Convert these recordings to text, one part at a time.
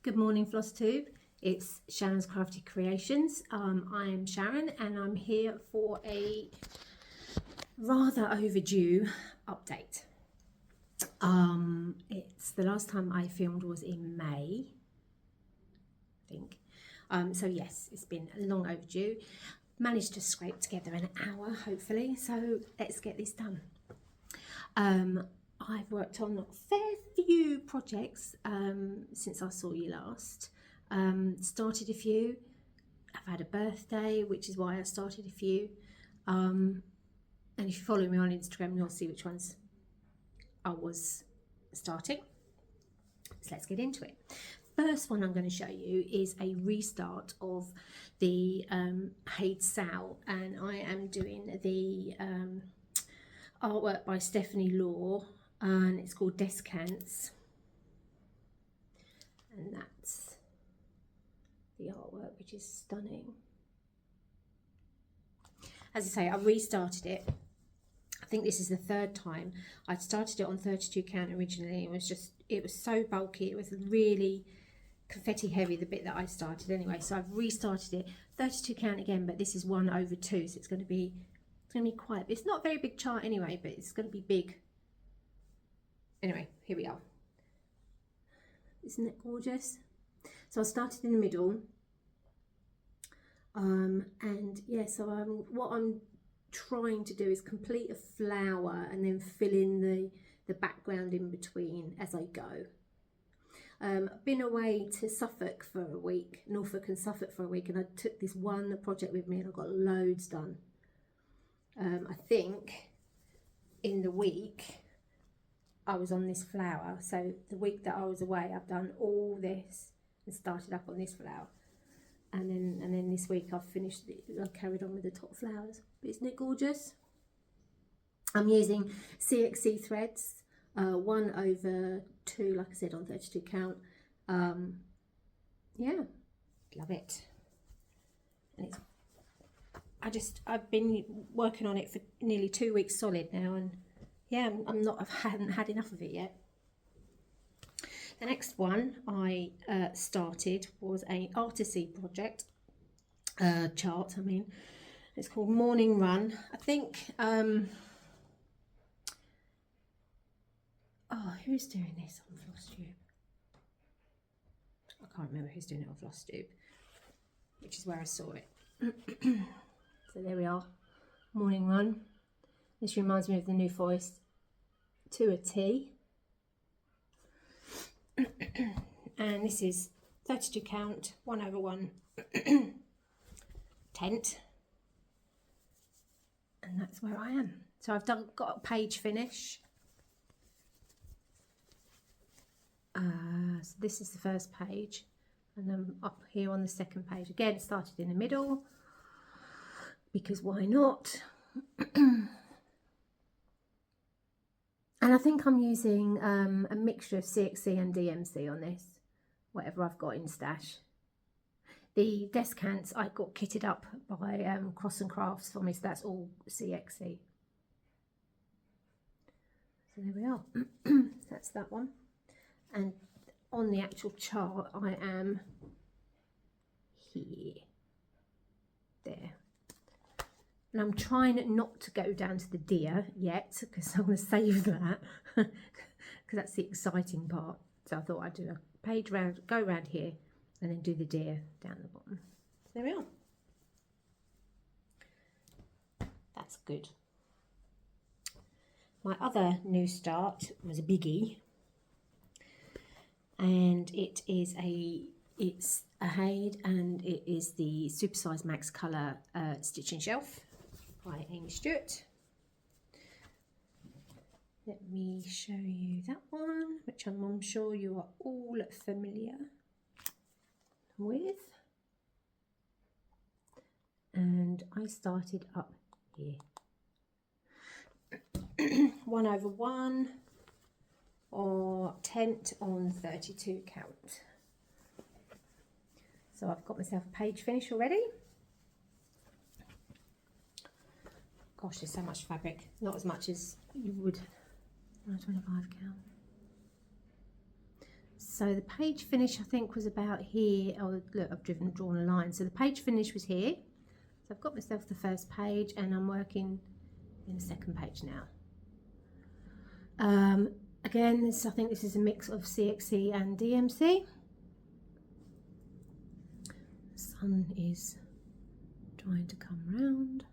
Good morning, Flosstube. It's Sharon'scrafty Creations. I'm Sharon and I'm here for a rather overdue update. It's the last time I filmed was in May, I think. So yes, it's been long overdue. Managed to scrape together an hour, hopefully. So let's get this done. I've worked on a fair few projects since I saw you last. Started a few. I've had a birthday, which is why I started a few. And if you follow me on Instagram, you'll see which ones I was starting. So let's get into it. First one I'm going to show you is a restart of the Paid Sal, and I am doing the artwork by Stephanie Law, and it's called Descants, and that's the artwork, which is stunning. As I say, I restarted it. I think this is the third time. I'd started it on 32 count originally. It was so bulky. It was really confetti heavy, the bit that I started anyway. So I've restarted it 32 count again, but this is 1/2, so it's going to be quite. It's not a very big chart anyway, but it's going to be big. Anyway, here we are. Isn't it gorgeous? So I started in the middle, and yeah. So what I'm trying to do is complete a flower and then fill in the background in between as I go. I've been away to Suffolk for a week, Norfolk and Suffolk for a week, and I took this one project with me and I got loads done. I think in the week I was on this flower, so the week that I was away I've done all this and started up on this flower, and then this week I've finished it. I carried on with the top flowers. But isn't it gorgeous? I'm using CXC threads, 1/2, like I said, on 32 count. Yeah, love it. And I've been working on it for nearly 2 weeks solid now, and yeah, I haven't had enough of it yet. The next one I started was a artisy project, chart. I mean, it's called Morning Run. I think. Oh, who's doing this on Flosstube? I can't remember who's doing it on Flosstube, which is where I saw it. So there we are, Morning Run. This reminds me of the New Forest to a T. And this is 32 count, 1/1 tent. And that's where I am. So I've got a page finish. So this is the first page, and then up here on the second page again, it started in the middle because why not? And I think I'm using a mixture of CXC and DMC on this, whatever I've got in stash. The descants I got kitted up by Cross and Crafts for me, so that's all CXC. So there we are. That's that one. And on the actual chart, I am here, there. And I'm trying not to go down to the deer yet, because I want to save that, because that's the exciting part. So I thought I'd do a page round, go around here, and then do the deer down the bottom. So there we are. That's good. My other new start was a biggie. And it's a Haid, and it is the Supersize Max Colour Stitching Shelf by Amy Stewart. Let me show you that one, which I'm sure you are all familiar with. And I started up here. 1/1. Or tent on 32 count. So I've got myself a page finish already. Gosh, there's so much fabric. Not as much as you would on a 25 count. So the page finish I think was about here. Oh look, I've drawn a line. So the page finish was here. So I've got myself the first page and I'm working in the second page now. Again, I think this is a mix of CXC and DMC. The sun is trying to come round.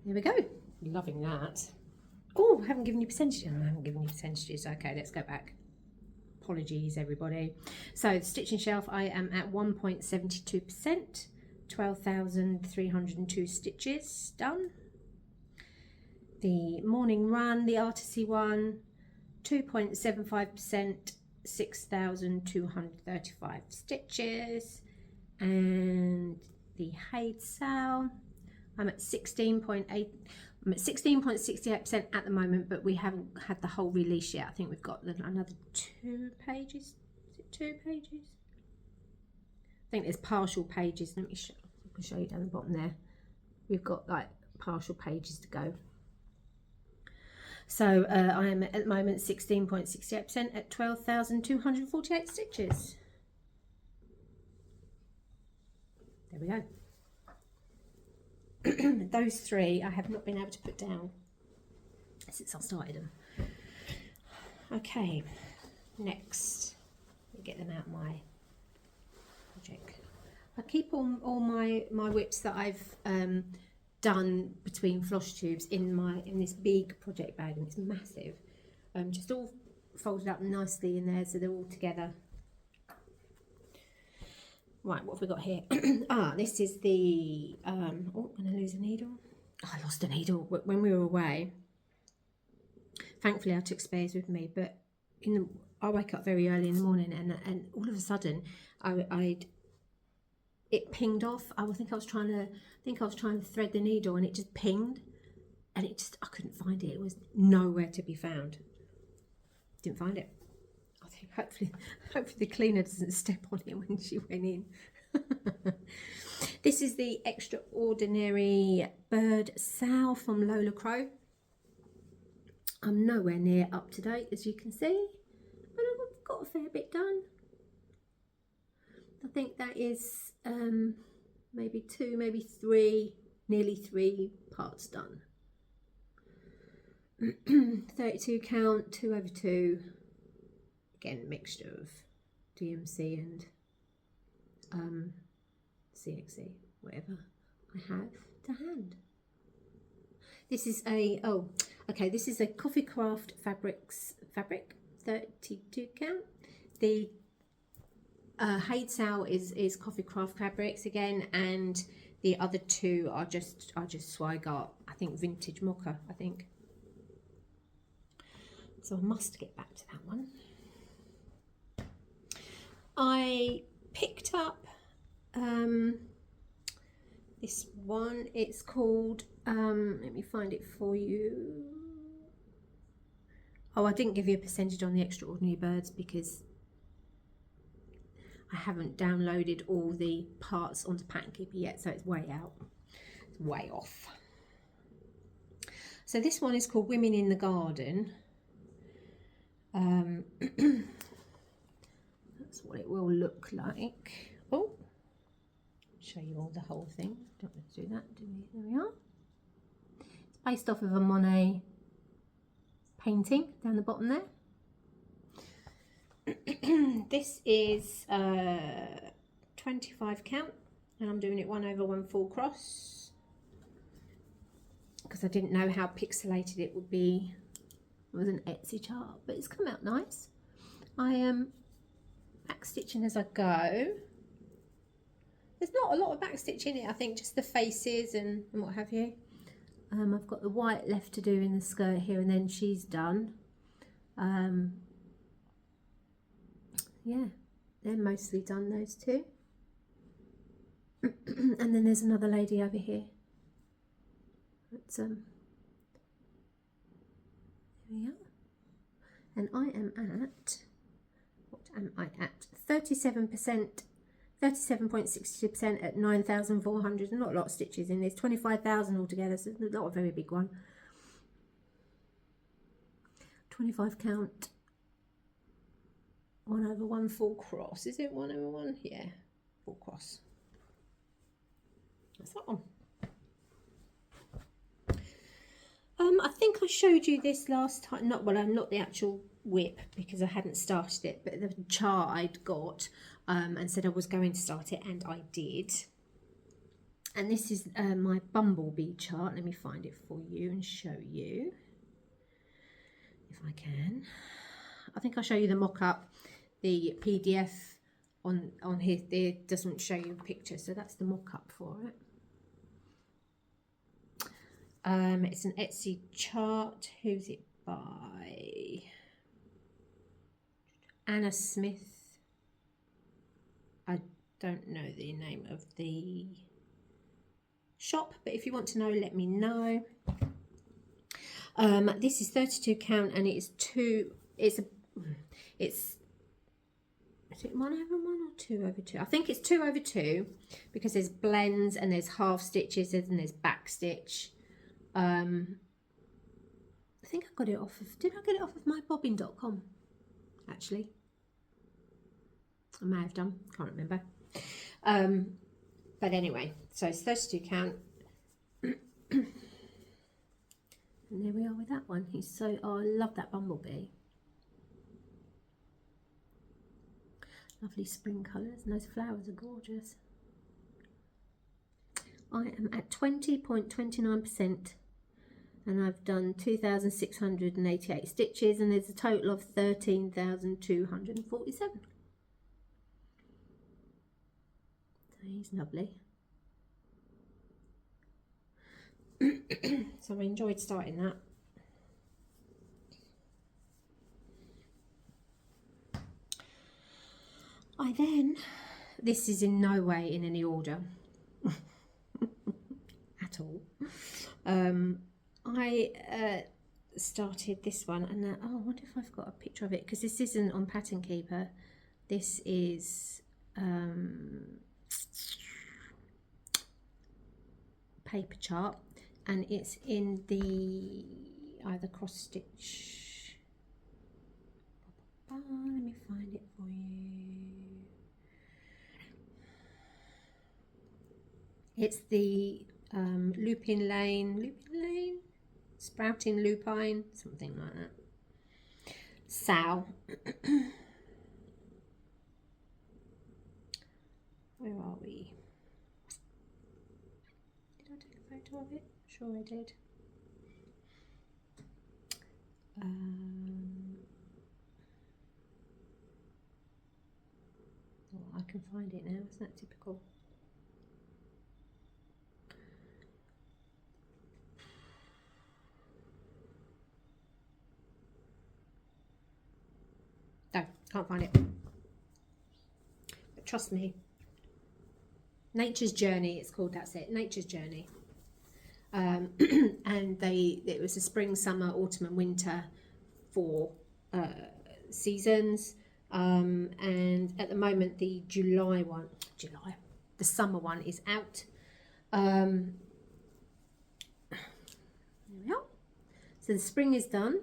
There we go. Loving that. Oh, I haven't given you percentages. I haven't given you percentages. Okay, let's go back. Apologies, everybody. So the stitching shelf, I am at 1.72%, 12,302 stitches done. The morning run, the artisy one, 2.75%, 6,235 stitches. And the Haid Sale, I'm at 16.8. I'm at 16.68% at the moment, but we haven't had the whole release yet. I think we've got another 2 pages. Is it 2 pages? I think there's partial pages. Let me show you down the bottom there. We've got like partial pages to go. So I am at the moment 16.68% at 12,248 stitches. There we go. Those 3 I have not been able to put down since I started them. Okay, next, let me get them out of my project. I keep all my whips that I've done between Flosstubes in this big project bag, and it's massive. Just all folded up nicely in there, so they're all together. Right, what have we got here? This is the, oh, I'm going to lose a needle. Oh, I lost a needle when we were away. Thankfully, I took spares with me, but I wake up very early in the morning, and all of a sudden, it pinged off. I think I was trying to thread the needle, and it just pinged, and I couldn't find it. It was nowhere to be found. Didn't find it. Hopefully the cleaner doesn't step on it when she went in. This is the Extraordinary Bird Sow from Lola Crow. I'm nowhere near up to date, as you can see, but I've got a fair bit done. I think that is maybe 2, maybe 3, nearly 3 parts done. 32 count, 2/2. Again, mixture of DMC and CXC, whatever I have to hand. This is a, this is a Coffee Craft fabric, 32 count. The Haid Sale is Coffee Craft fabrics again, and the other 2 are just Swigar, I think vintage mocha, I think. So I must get back to that one. I picked up this one. It's called, let me find it for you. Oh, I didn't give you a percentage on the Extraordinary Birds because I haven't downloaded all the parts onto Pattern Keeper yet, so it's way out. It's way off. So this one is called Women in the Garden. That's what it will look like. Oh, show you all the whole thing. Don't want to do that, do we? There we are. It's based off of a Monet painting down the bottom there. This is 25 count, and I'm doing it 1/1 full cross because I didn't know how pixelated it would be. It was an Etsy chart, but it's come out nice. I am back stitching as I go. There's not a lot of back stitch in it, I think just the faces and what have you. I've got the white left to do in the skirt here, and then she's done. Yeah, they're mostly done, those 2. And then there's another lady over here. It's there we are. And I am at, what am I at? 37%, 37.62% at 9,400. Not a lot of stitches in this. 25,000 altogether, so it's not a very big one. 25 count 1/1 full cross. Is it 1/1? Yeah, full cross. That's that one. I think I showed you this last time. Not the actual whip, because I hadn't started it, but the chart I'd got and said I was going to start it, and I did. And this is my bumblebee chart. Let me find it for you and show you if I can. I think I'll show you the mock-up. The PDF on here there doesn't show you a picture, so that's the mock-up for it. It's an Etsy chart. Who's it by? Anna Smith. I don't know the name of the shop, but if you want to know, let me know. This is 32 count, and it's is it 1/1 or 2/2? I think it's 2/2, because there's blends and there's half stitches and there's back stitch. I think I got it off of, did I get it off of mybobbin.com actually? I may have done, can't remember. But anyway, so it's 32 count. And there we are with that one. He's so, oh, I love that bumblebee. Lovely spring colours, and those flowers are gorgeous. I am at 20.29%, and I've done 2,688 stitches, and there's a total of 13,247. So he's lovely. So I enjoyed starting that. This is in no way in any order at all. I started this one, and oh, I wonder if I've got a picture of it, because this isn't on Pattern Keeper. This is paper chart, and it's in the either cross stitch. Let me find it for you. It's the Lupin Lane, Sprouting Lupine, something like that. Sal. Where are we? Did I take a photo of it? Sure I did. Oh, I can find it now. Isn't that typical? No, can't find it. But trust me. Nature's Journey, it's called, that's it. Nature's Journey. And it was a spring, summer, autumn and winter for seasons. And at the moment the the summer one is out. There we are. So the spring is done,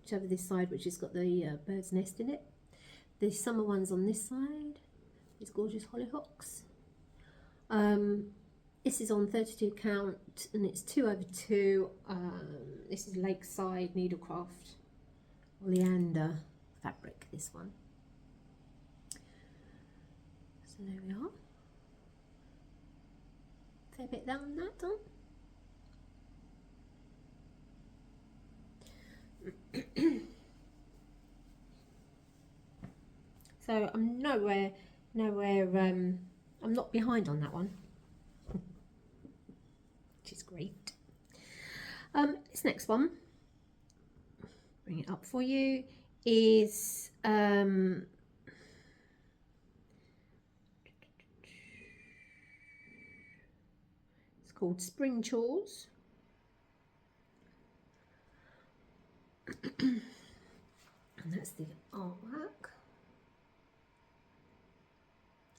which over this side, which has got the bird's nest in it. The summer one's on this side, these gorgeous hollyhocks. This is on 32 count, and it's 2/2. This is Lakeside Needlecraft Oleander fabric, this one. So there we are. Fair bit down that done. So I'm nowhere, I'm not behind on that one, which is great. This next one, bring it up for you, is it's called Spring Chores. And that's the artwork.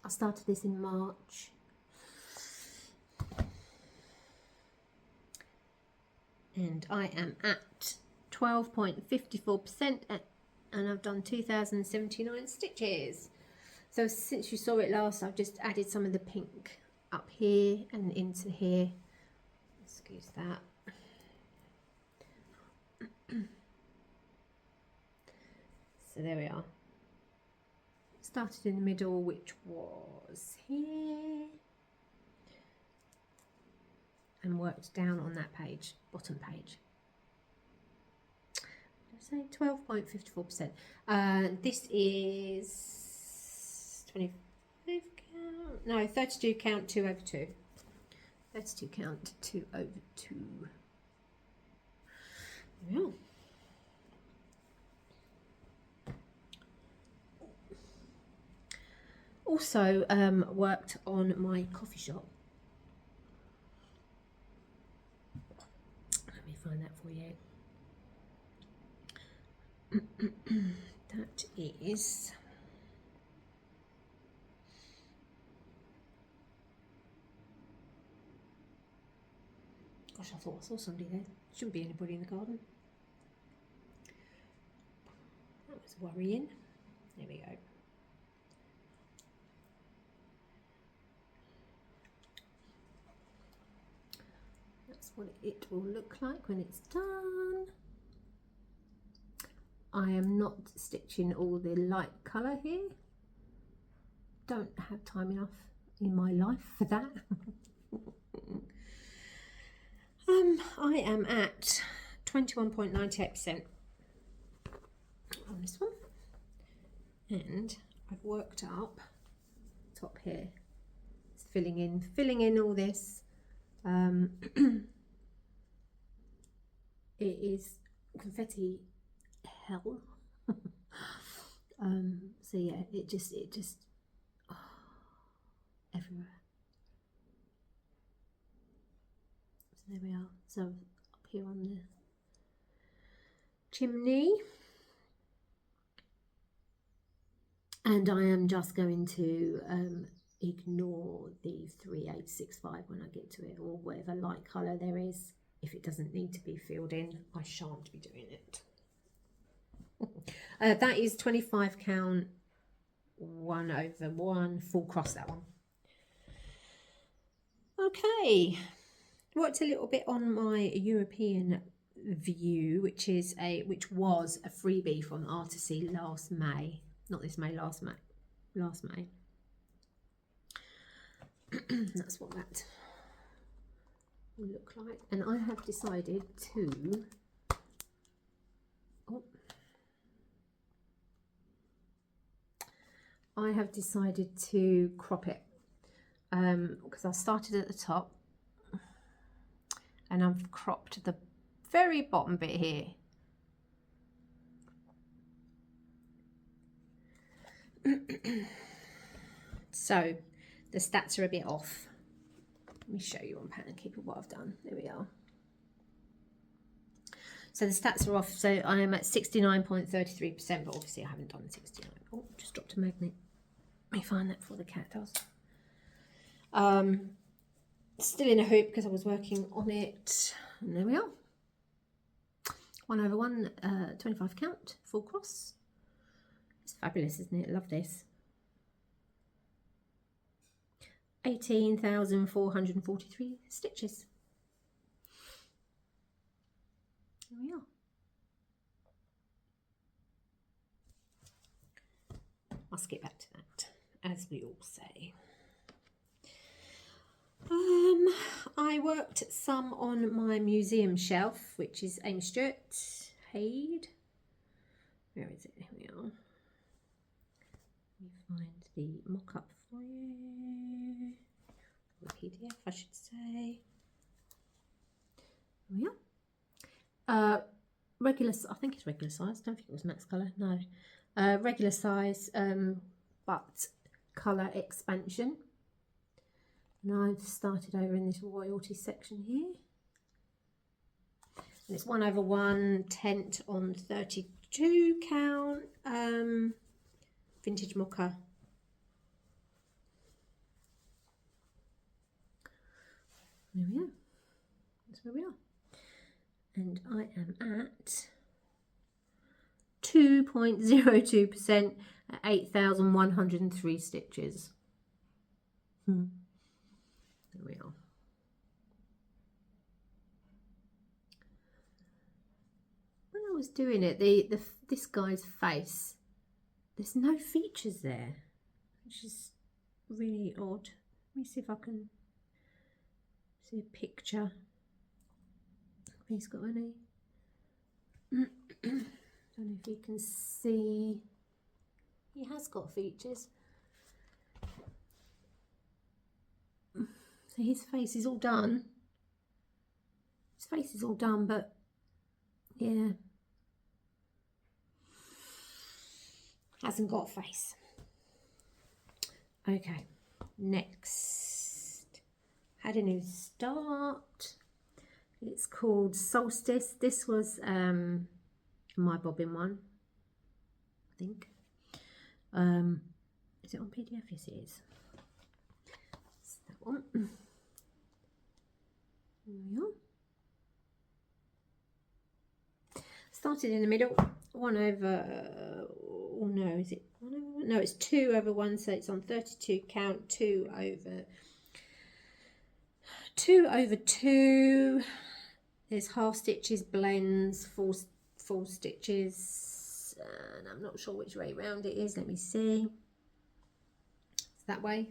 I started this in March. And I am at 12.54%, and I've done 2,079 stitches. So since you saw it last, I've just added some of the pink up here and into here. Excuse that. So there we are. Started in the middle, which was here, and worked down on that page, bottom page. Say 12.54%. This is 25 count, no, 32 count 2 over 2. 32 count 2 over 2. There we are. Also worked on my coffee shop. Let me find that for you. That is gosh, I thought I saw somebody there. Shouldn't be anybody in the garden. That was worrying. There we go. That's what it will look like when it's done. I am not stitching all the light colour here. Don't have time enough in my life for that. I am at 21.98% on this one, and I've worked up top here. It's filling in all this. It is confetti hell. So yeah, it just oh, everywhere. So there we are. So up here on the chimney, and I am just going to ignore the 3865 when I get to it, or whatever light colour there is. If it doesn't need to be filled in, I shan't be doing it. That is 25 count 1 over 1 full cross, that one. Okay, worked a little bit on my European view, which was a freebie from Artisy last May, not this May, last May. That's what that will look like, and I have decided to crop it, because I started at the top and I've cropped the very bottom bit here. So the stats are a bit off. Let me show you on Pattern Keeper what I've done. There we are. So the stats are off. So I am at 69.33%, but obviously I haven't done 69. Oh, just dropped a magnet. Let me find that before the cat does. Still in a hoop because I was working on it. And there we are. 1 over 1, 25 count, full cross. It's fabulous, isn't it? Love this. 18,443 stitches. There we are. I'll skip back to that, as we all say. I worked some on my museum shelf, which is Amy Stewart, Haid. Where is it? Here we are. Let me find the mock-up for you. Or PDF, I should say. Here we are. Regular, I think it's regular size. Don't think it was max colour. No, regular size, but colour expansion. And I've started over in this royalty section here. And it's 1 over 1 tent on 32 count, vintage mocha. There we are. That's where we are. And I am at 2.02% at 8,103 stitches. There we are. When I was doing it, this guy's face, there's no features there, which is really odd. Let me see if I can see a picture. If he's got any. Don't know if you can see. He has got features. So his face is all done. His face is all done, but yeah, hasn't got a face. Okay, next, had a new start. It's called Solstice. This was my bobbin one, I think. Is it on PDF? Yes, it is. It's that one. There we are. Started in the middle, 1 over, oh no, is it 1 over 1? No, it's 2 over 1, so it's on 32 count, 2 over 2. There's half stitches, blends, full stitches, and I'm not sure which way round it is. Let me see. It's that way.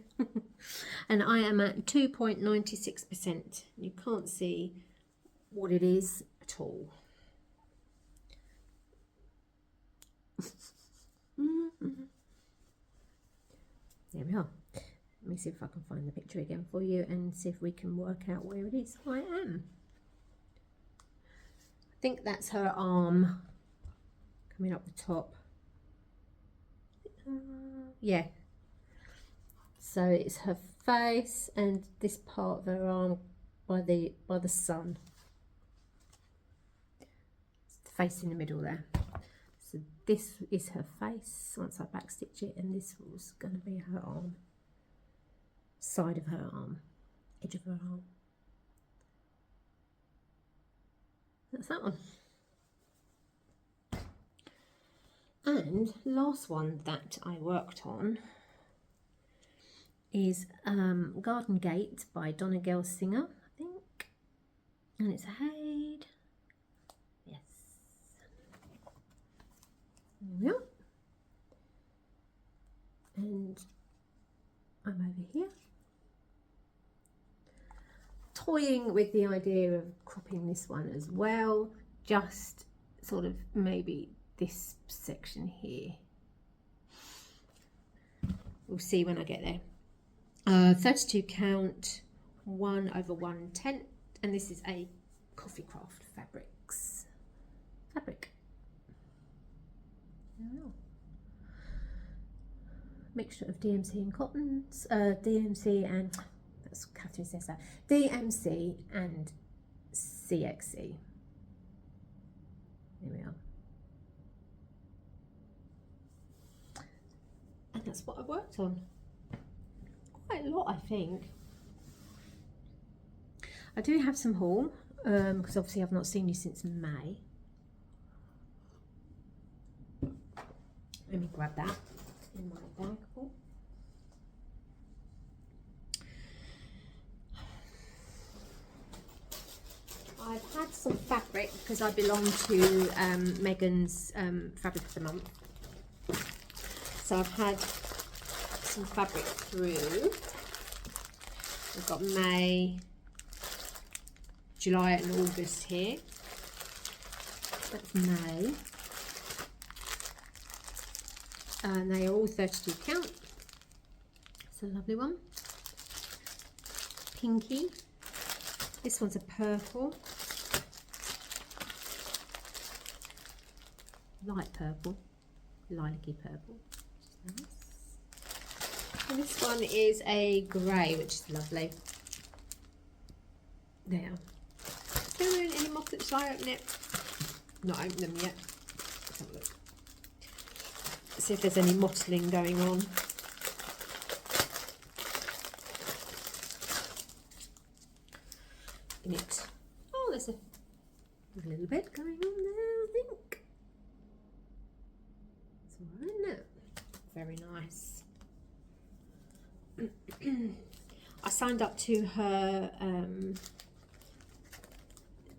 And I am at 2.96%. You can't see what it is at all. There we are. Let me see if I can find the picture again for you and see if we can work out where it is. I am. I think that's her arm coming up the top. Yeah. So it's her face and this part of her arm by the sun. It's the face in the middle there. So this is her face once I backstitch it, and this was going to be her arm, side of her arm, edge of her arm. That's that one. And last one that I worked on is Garden Gate by Donna Gelsinger, I think, and it's a Haid. Yes. There we are. And I'm over here toying with the idea of cropping this one as well, just sort of maybe this section here. We'll see when I get there. 32 count, 1 over 1/10, and this is a Coffee Craft Fabrics fabric. Mixture of DMC and cottons, DMC and, that's Catherine says that, DMC and CXC. There we are. And that's what I worked on. Quite a lot, I think. I do have some haul, because obviously I've not seen you since May. Let me grab that in my bag. Oh. I've had some fabric because I belong to Megan's Fabric of the Month. So I've had some fabric through. We've got May, July and August here. That's May. And they are all 32 count. It's a lovely one. Pinky. This one's a purple. Light purple. Lilac-y purple. Which is nice. And this one is a grey, which is lovely. There. Any motlets? Shall I open it? Not open them yet. Let's have a look. See if there's any mottling going on. In it. Oh, there's a little bit going on there, I think. very nice. I signed up to her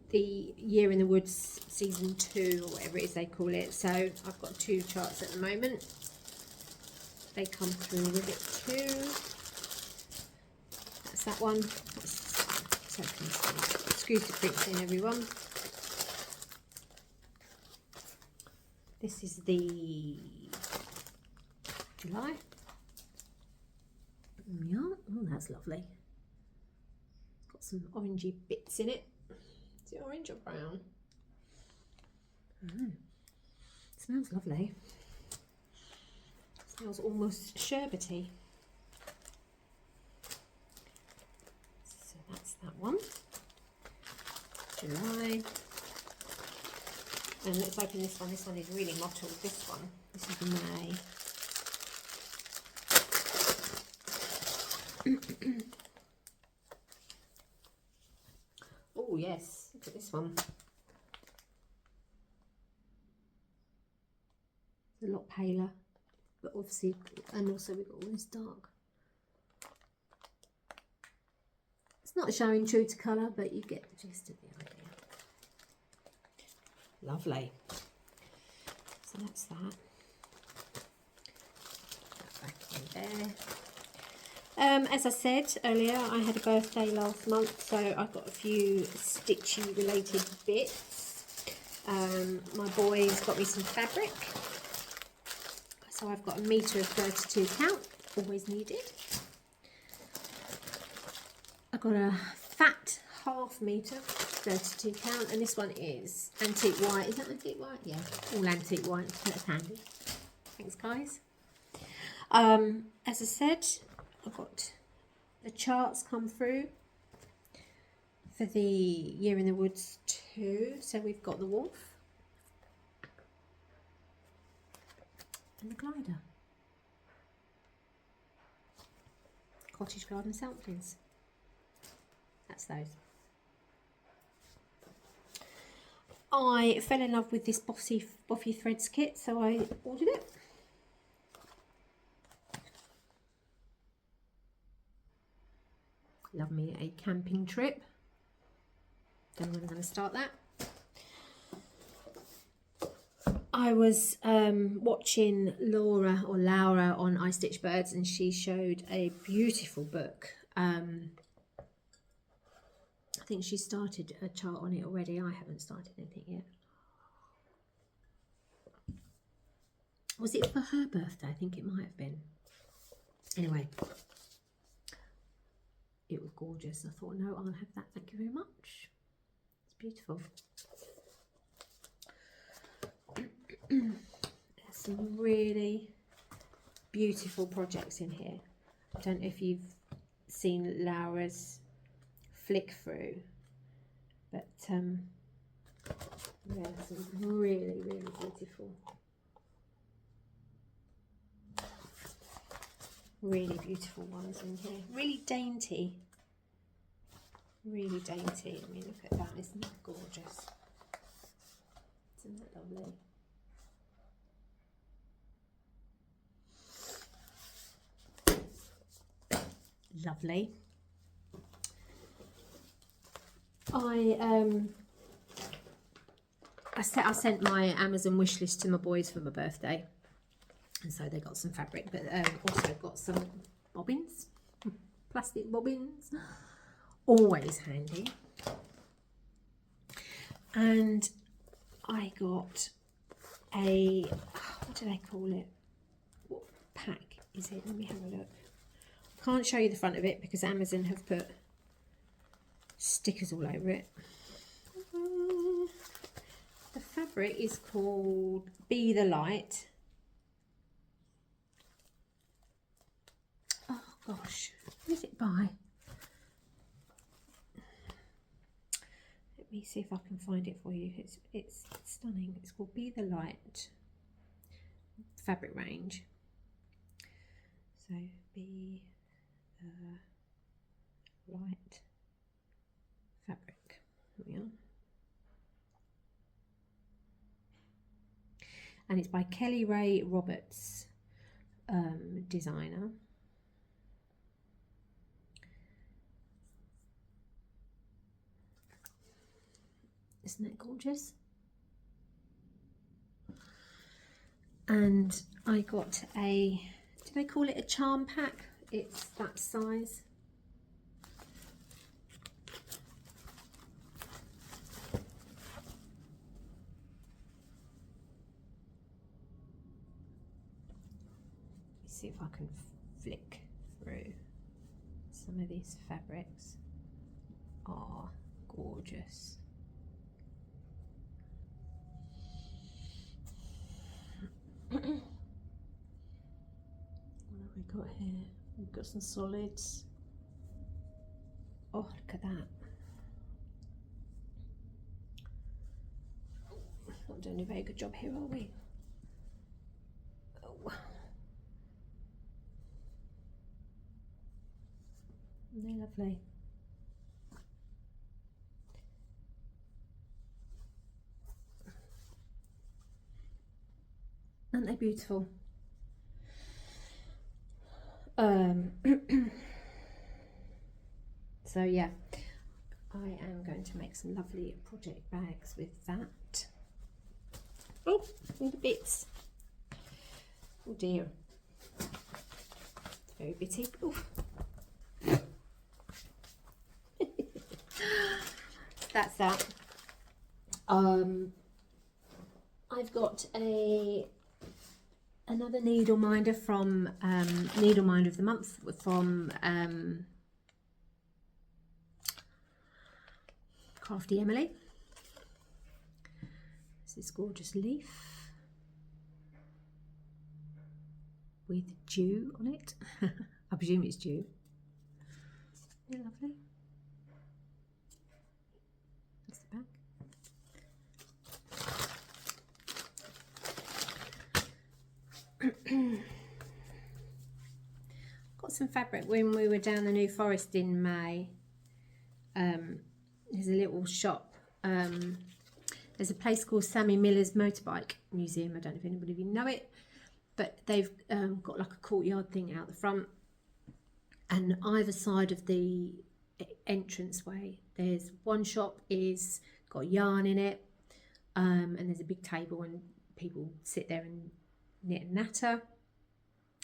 the Year in the Woods season 2 or whatever it is they call it. So I've got 2 charts at the moment. They come through with it too. That's that one. So screws to print in, everyone. This is the July. Yeah, oh, that's lovely. Got some orangey bits in it. Is it orange or brown? Oh, it smells lovely. It smells almost sherbety. So that's that one. July. And let's open this one. This one is really mottled. This one. This is May. Oh yes, look at this one. It's a lot paler, but obviously, and also we've got all this dark. It's not showing true to colour, but you get the gist of the idea. Lovely. So that's that. Back in there. As I said earlier, I had a birthday last month, so I've got a few stitchy related bits. My boys got me some fabric, so I've got a metre of 32 count, always needed. I've got a fat half metre, 32 count, and this one is antique white. Is that antique white? Yeah, all antique white. That's handy. Thanks, guys. As I said, I've got the charts come through for the Year in the Woods 2. So we've got the wolf and the glider. Cottage garden samplings. That's those. I fell in love with this Boffy Threads kit, so I ordered it. Love me a camping trip. Don't know when I'm going to start that. I was watching Laura on I Stitch Birds, and she showed a beautiful book. I think she started a chart on it already. I haven't started anything yet. Was it for her birthday? I think it might have been. Anyway. It was gorgeous. I thought, no, I'll have that. Thank you very much. It's beautiful. There's some really beautiful projects in here. I don't know if you've seen Laura's flick through, but yeah, some really, really beautiful. Really beautiful ones in here. Really dainty. Really dainty. I mean, look at that. Isn't that gorgeous? Isn't that lovely? Lovely. I sent my Amazon wish list to my boys for my birthday. And so they got some fabric, but also got some bobbins, plastic bobbins, always handy. And I got a, what do they call it? What pack is it? Let me have a look. I can't show you the front of it because Amazon have put stickers all over it. The fabric is called Be the Light. Gosh, who is it by? Let me see if I can find it for you. It's stunning. It's called Be the Light fabric range. So Be the Light fabric. There we are. And it's by Kelly Ray Roberts. designer. Isn't it gorgeous? And I got a, do they call it a charm pack? It's that size. Let's see if I can flick through. Some of these fabrics are gorgeous. What have we got here? We've got some solids. Oh, look at that. Not doing a very good job here, are we? Oh. They're lovely. Aren't they beautiful? So yeah, I am going to make some lovely project bags with that. Oh, all the bits. Oh dear. It's very bitty. Oh. That's that. I've got another needle minder from Needle Minder of the Month from Crafty Emily. This gorgeous leaf with dew on it. I presume it's dew. Isn't it lovely? That's the back. Got some fabric when we were down the New Forest in May. There's a little shop. There's a place called Sammy Miller's Motorbike Museum. I don't know if anybody of you know it, but they've got like a courtyard thing out the front, and either side of the entranceway there's one shop is got yarn in it, and there's a big table and people sit there and knit and natter,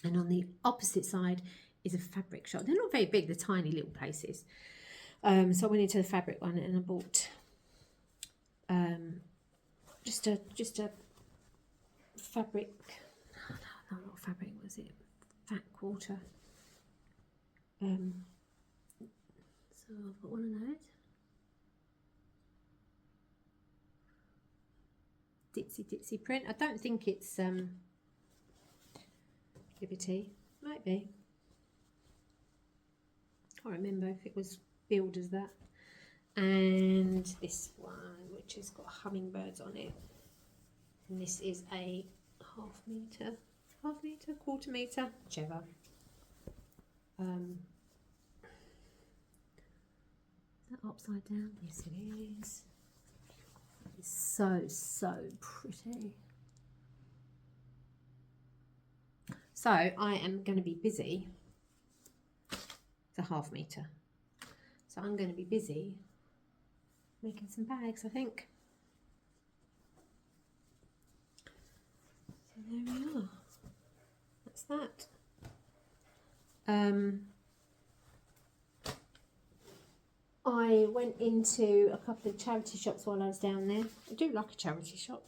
and on the opposite side is a fabric shop. They're not very big, they're tiny little places. So I went into the fabric one and I bought just a fabric, no, not fabric, was it fat quarter? So I've got one of those. Ditsy print. I don't think it's Liberty, might be. Can't remember if it was billed as that. And this one, which has got hummingbirds on it, and this is a half meter, quarter meter, whichever. Is that upside down? Yes, it is. It's so pretty. So I am going to be busy. It's a half meter. So I'm going to be busy making some bags, I think. So there we are. That's that. I went into a couple of charity shops while I was down there. I do like a charity shop.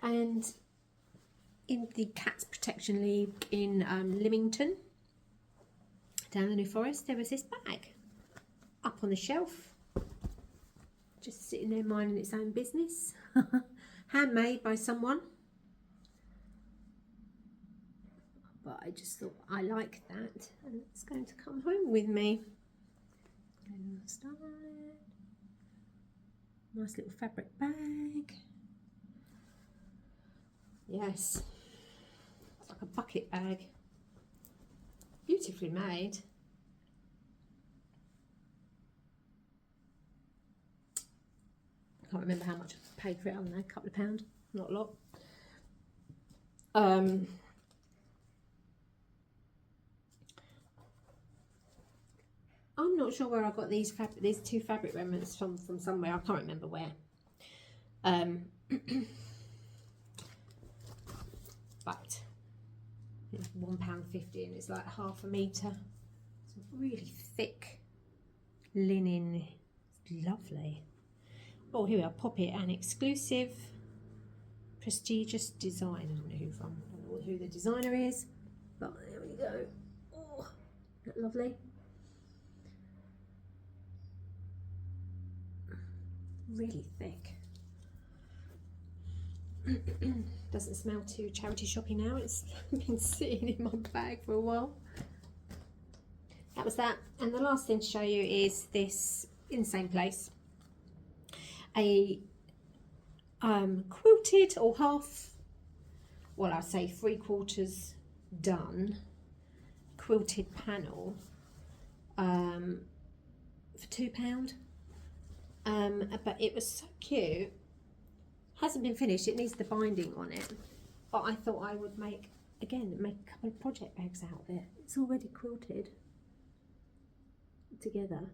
And in the Cats Protection League in Lymington, down the New Forest, there was this bag up on the shelf, just sitting there minding its own business. Handmade by someone. But I just thought I like that, and it's going to come home with me. Nice little fabric bag. Yes, it's like a bucket bag. Beautifully made. I can't remember how much I paid for it. I don't know, a couple of pounds, not a lot. I'm not sure where I got these two fabric remnants from somewhere. I can't remember where. But it's £1.50 and it's like half a metre. It's really thick linen. It's lovely. Oh, here we are. Pop it, an exclusive, prestigious design. I don't know who from. I don't know who the designer is, but there we go. Oh, isn't that lovely? Really thick. Doesn't smell too charity shoppy now. It's been sitting in my bag for a while. That was that. And the last thing to show you is this, in the same place, a quilted or half, well, I'd say 3/4 done quilted panel for £2. But it was so cute. Hasn't been finished, it needs the binding on it, but I thought I would make a couple of project bags out of it. It's already quilted together.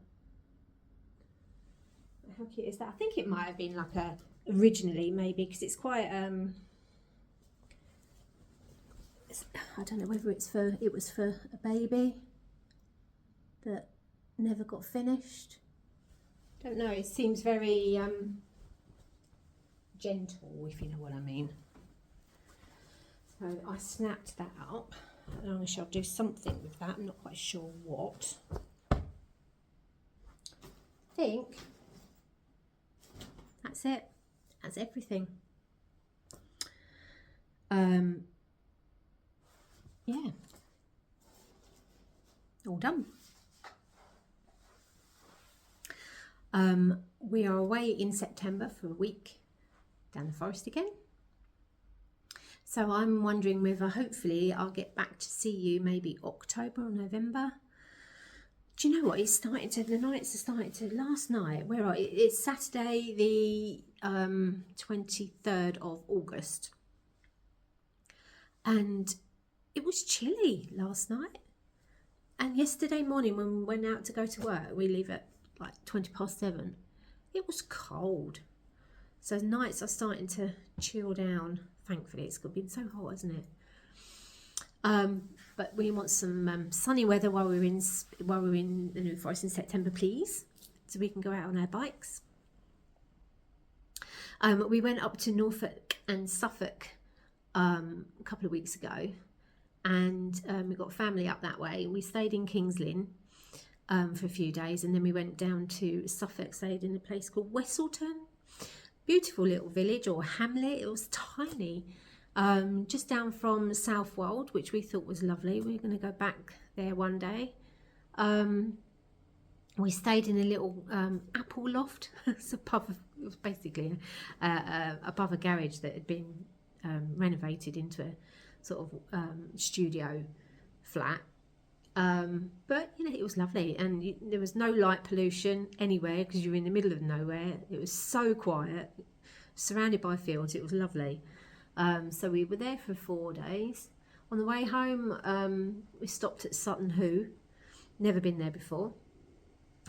How cute is that? I think it might have been like a originally, maybe, because it's quite I don't know whether it was for a baby that never got finished. Don't know, it seems very gentle, if you know what I mean. So I snapped that up, and I shall do something with that. I'm not quite sure what. I think that's it. That's everything. Yeah, all done. We are away in September for a week down the forest again. So I'm wondering whether hopefully I'll get back to see you maybe October or November. Do you know what? The nights are starting to, last night, it's Saturday the 23rd of August. And it was chilly last night. And yesterday morning when we went out to go to work, we leave at like 7:20. It was cold. So nights are starting to chill down. Thankfully, it's been so hot, hasn't it? But we want some sunny weather while we're in the New Forest in September, please, so we can go out on our bikes. We went up to Norfolk and Suffolk a couple of weeks ago, and we got family up that way. We stayed in King's Lynn for a few days, and then we went down to Suffolk, stayed in a place called Westleton. Beautiful little village or hamlet. It was tiny, just down from Southwold, which we thought was lovely. We're going to go back there one day. We stayed in a little apple loft. It was basically above a garage that had been renovated into a sort of studio flat. But you know, it was lovely, and there was no light pollution anywhere because you're in the middle of nowhere. It was so quiet, surrounded by fields. It was lovely. So we were there for 4 days. On the way home, we stopped at Sutton Hoo. Never been there before.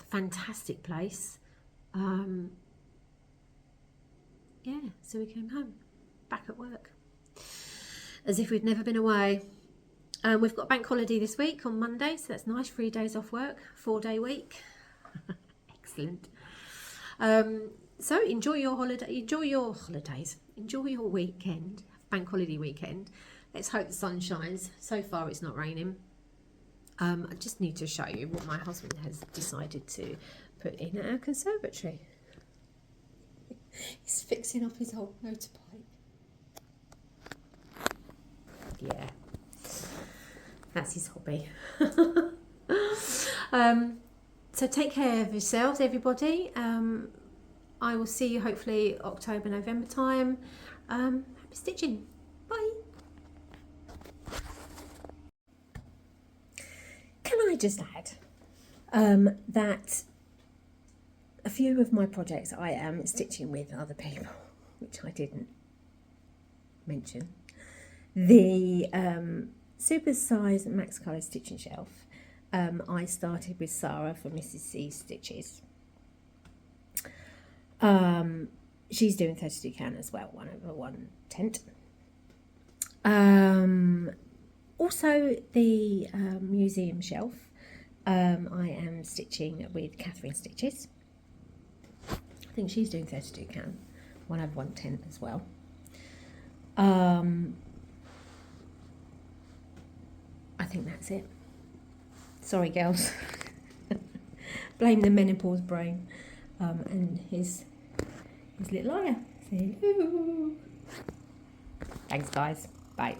Fantastic place. Yeah, so we came home, back at work, as if we'd never been away. We've got bank holiday this week on Monday, so that's nice. 3 days off work, 4-day week. Excellent. So enjoy your holiday, enjoy your holidays, enjoy your weekend, bank holiday weekend. Let's hope the sun shines. So far it's not raining. I just need to show you what my husband has decided to put in our conservatory. He's fixing up his old motorbike. Yeah. That's his hobby. So take care of yourselves, everybody. I will see you hopefully October, November time. Happy stitching. Bye. Can I just add that a few of my projects I am stitching with other people, which I didn't mention. The Super Size Max Colour Stitching Shelf I started with Sarah for Mrs. C's Stitches. She's doing 32 count as well, 1/1 tent. Also the museum shelf, I am stitching with Catherine Stitches. I think she's doing 32 count, 1/1 tent as well. I think that's it. Sorry, girls. Blame the menopause brain. And his little Ayia. Say hello. Thanks, guys. Bye.